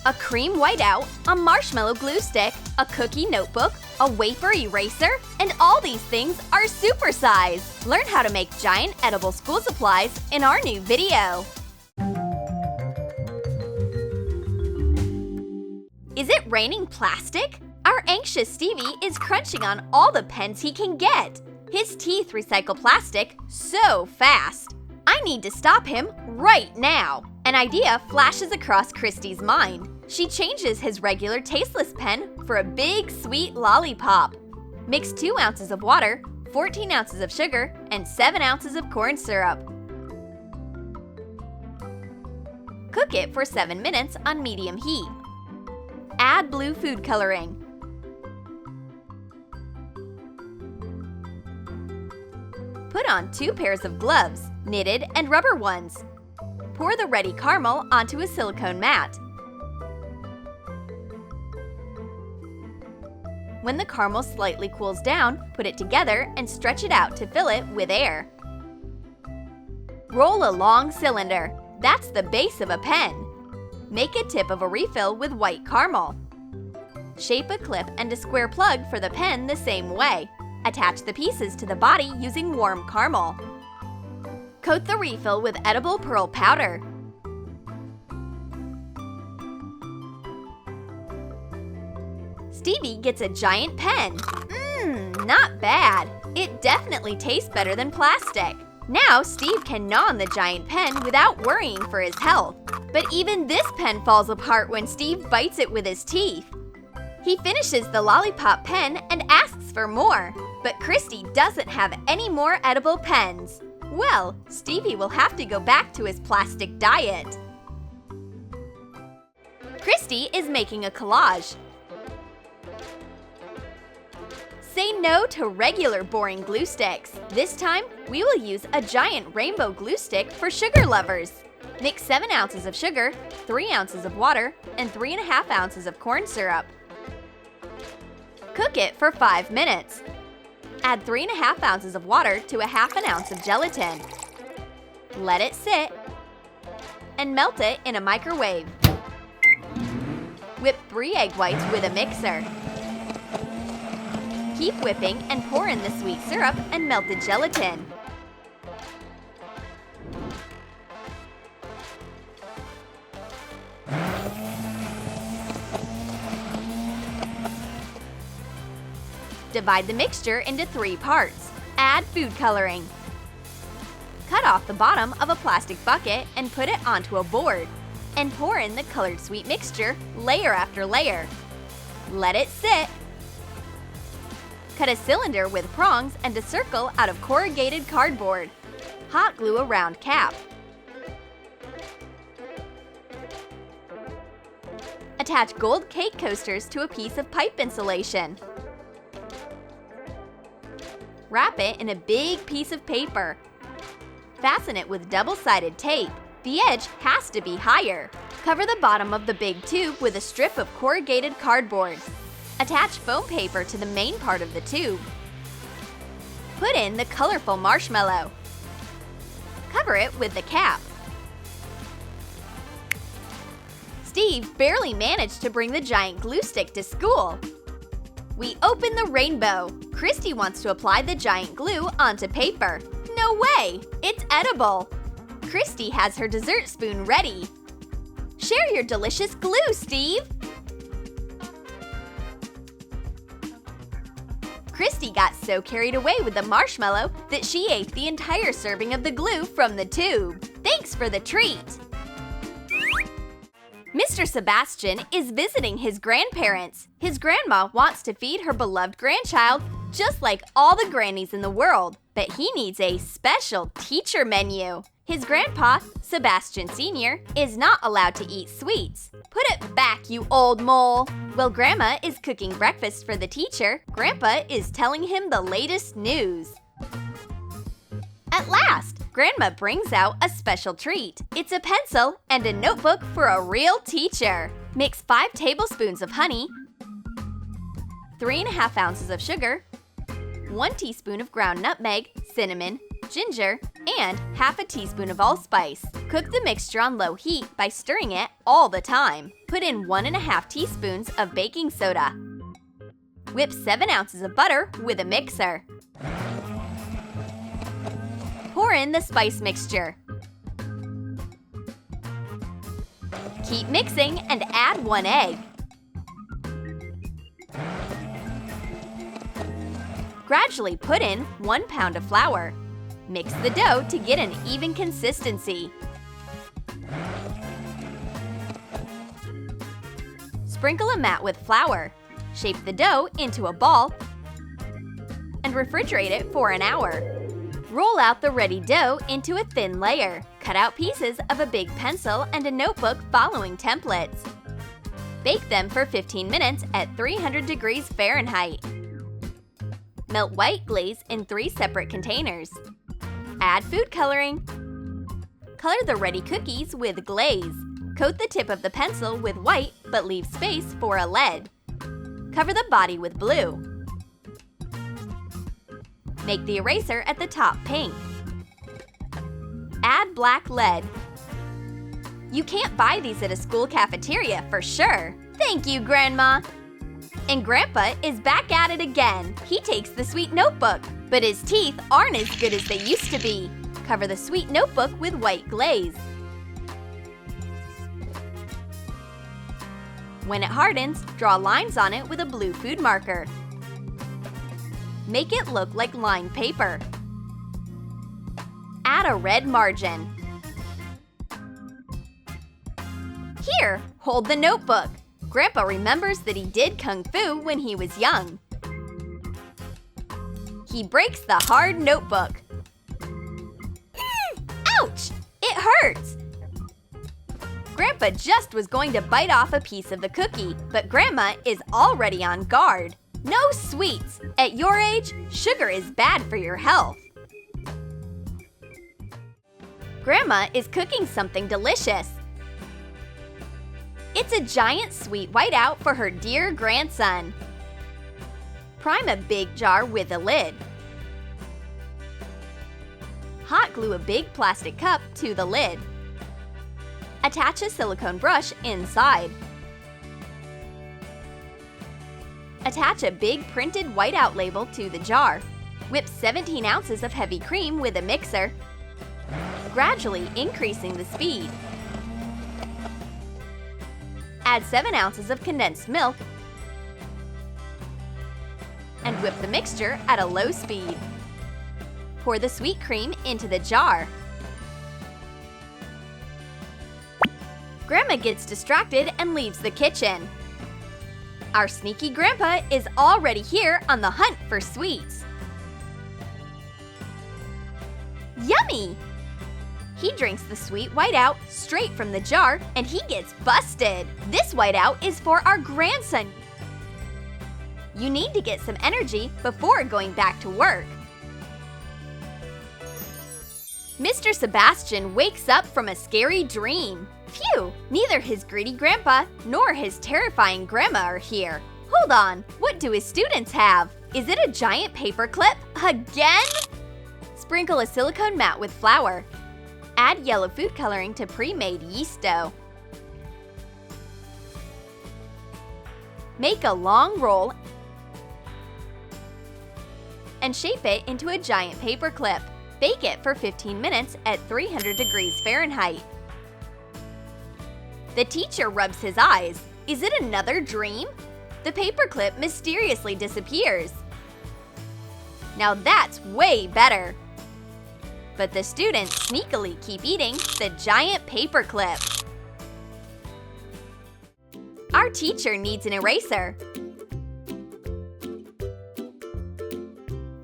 a cream whiteout, a marshmallow glue stick, a cookie notebook, a wafer eraser, and all these things are supersized. Learn how to make giant edible school supplies in our new video. Is it raining plastic? Our anxious Stevie is crunching on all the pens he can get. His teeth recycle plastic so fast. I need to stop him right now. An idea flashes across Christy's mind. She changes his regular tasteless pen for a big, sweet lollipop. Mix 2 ounces of water, 14 ounces of sugar, and 7 ounces of corn syrup. Cook it for 7 minutes on medium heat. Add blue food coloring. Put on 2 pairs of gloves, knitted and rubber ones. Pour the ready caramel onto a silicone mat. When the caramel slightly cools down, put it together and stretch it out to fill it with air. Roll a long cylinder. That's the base of a pen. Make a tip of a refill with white caramel. Shape a clip and a square plug for the pen the same way. Attach the pieces to the body using warm caramel. Coat the refill with edible pearl powder. Stevie gets a giant pen. Not bad. It definitely tastes better than plastic. Now Steve can gnaw on the giant pen without worrying for his health. But even this pen falls apart when Steve bites it with his teeth. He finishes the lollipop pen and asks for more. But Christy doesn't have any more edible pens. Well, Stevie will have to go back to his plastic diet. Christy is making a collage. Say no to regular boring glue sticks. This time, we will use a giant rainbow glue stick for sugar lovers. Mix 7 ounces of sugar, 3 ounces of water, and 3.5 ounces of corn syrup. Cook it for 5 minutes. Add 3.5 ounces of water to 1/2 ounce of gelatin. Let it sit and melt it in a microwave. Whip 3 egg whites with a mixer. Keep whipping and pour in the sweet syrup and melted gelatin. Divide the mixture into 3 parts. Add food coloring. Cut off the bottom of a plastic bucket and put it onto a board. And pour in the colored sweet mixture layer after layer. Let it sit. Cut a cylinder with prongs and a circle out of corrugated cardboard. Hot glue a round cap. Attach gold cake coasters to a piece of pipe insulation. Wrap it in a big piece of paper. Fasten it with double-sided tape. The edge has to be higher. Cover the bottom of the big tube with a strip of corrugated cardboard. Attach foam paper to the main part of the tube. Put in the colorful marshmallow. Cover it with the cap. Steve barely managed to bring the giant glue stick to school. We open the rainbow. Christy wants to apply the giant glue onto paper. No way! It's edible! Christy has her dessert spoon ready. Share your delicious glue, Steve! Christy got so carried away with the marshmallow that she ate the entire serving of the glue from the tube. Thanks for the treat! Mr. Sebastian is visiting his grandparents. His grandma wants to feed her beloved grandchild just like all the grannies in the world, but he needs a special teacher menu. His grandpa, Sebastian Sr., is not allowed to eat sweets. Put it back, you old mole! While Grandma is cooking breakfast for the teacher, Grandpa is telling him the latest news. At last, Grandma brings out a special treat. It's a pencil and a notebook for a real teacher. Mix 5 tablespoons of honey, 3.5 ounces of sugar, 1 teaspoon of ground nutmeg, cinnamon, ginger, and half a teaspoon of allspice. Cook the mixture on low heat by stirring it all the time. Put in 1½ teaspoons of baking soda. Whip 7 ounces of butter with a mixer. Pour in the spice mixture. Keep mixing and add 1 egg. Gradually put in 1 pound of flour. Mix the dough to get an even consistency. Sprinkle a mat with flour. Shape the dough into a ball and refrigerate it for an hour. Roll out the ready dough into a thin layer. Cut out pieces of a big pencil and a notebook following templates. Bake them for 15 minutes at 300 degrees Fahrenheit. Melt white glaze in 3 separate containers. Add food coloring. Color the ready cookies with glaze. Coat the tip of the pencil with white, but leave space for a lead. Cover the body with blue. Make the eraser at the top pink. Add black lead. You can't buy these at a school cafeteria for sure. Thank you, Grandma! And Grandpa is back at it again. He takes the sweet notebook, but his teeth aren't as good as they used to be. Cover the sweet notebook with white glaze. When it hardens, draw lines on it with a blue food marker. Make it look like lined paper. Add a red margin. Here, hold the notebook. Grandpa remembers that he did Kung Fu when he was young. He breaks the hard notebook. Ouch! It hurts! Grandpa just was going to bite off a piece of the cookie, but Grandma is already on guard. No sweets! At your age, sugar is bad for your health. Grandma is cooking something delicious. It's a giant sweet whiteout for her dear grandson. Prime a big jar with a lid. Hot glue a big plastic cup to the lid. Attach a silicone brush inside. Attach a big printed whiteout label to the jar. Whip 17 ounces of heavy cream with a mixer, gradually increasing the speed. Add 7 ounces of condensed milk and whip the mixture at a low speed. Pour the sweet cream into the jar. Grandma gets distracted and leaves the kitchen. Our sneaky Grandpa is already here on the hunt for sweets. Yummy! He drinks the sweet whiteout straight from the jar and he gets busted. This whiteout is for our grandson. You need to get some energy before going back to work. Mr. Sebastian wakes up from a scary dream. Phew! Neither his greedy grandpa nor his terrifying grandma are here. Hold on, what do his students have? Is it a giant paperclip? Again? Sprinkle a silicone mat with flour. Add yellow food coloring to pre-made yeast dough. Make a long roll and shape it into a giant paperclip. Bake it for 15 minutes at 300 degrees Fahrenheit. The teacher rubs his eyes. Is it another dream? The paperclip mysteriously disappears. Now that's way better. But the students sneakily keep eating the giant paperclip. Our teacher needs an eraser.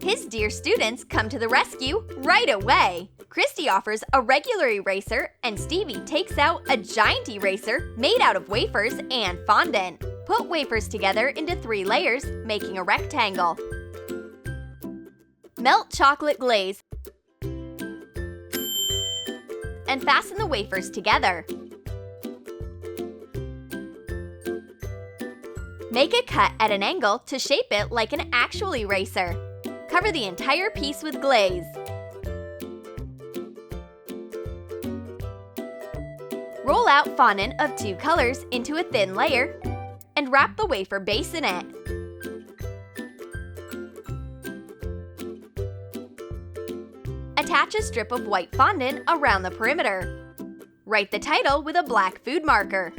His dear students come to the rescue right away. Christy offers a regular eraser and Stevie takes out a giant eraser made out of wafers and fondant. Put wafers together into 3 layers, making a rectangle. Melt chocolate glaze and fasten the wafers together. Make a cut at an angle to shape it like an actual eraser. Cover the entire piece with glaze. Roll out fondant of 2 colors into a thin layer and wrap the wafer base in it. Attach a strip of white fondant around the perimeter. Write the title with a black food marker.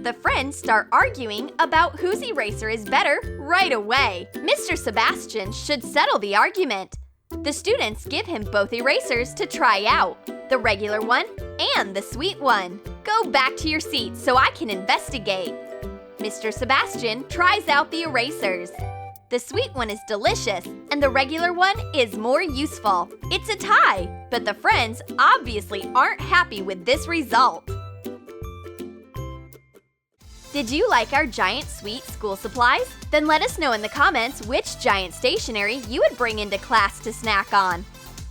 The friends start arguing about whose eraser is better right away. Mr. Sebastian should settle the argument. The students give him both erasers to try out, the regular one and the sweet one. Go back to your seat so I can investigate. Mr. Sebastian tries out the erasers. The sweet one is delicious and the regular one is more useful. It's a tie, but the friends obviously aren't happy with this result. Did you like our giant sweet school supplies? Then let us know in the comments which giant stationery you would bring into class to snack on.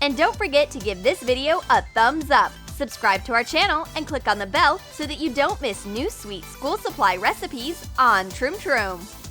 And don't forget to give this video a thumbs up, subscribe to our channel, and click on the bell so that you don't miss new sweet school supply recipes on Troom.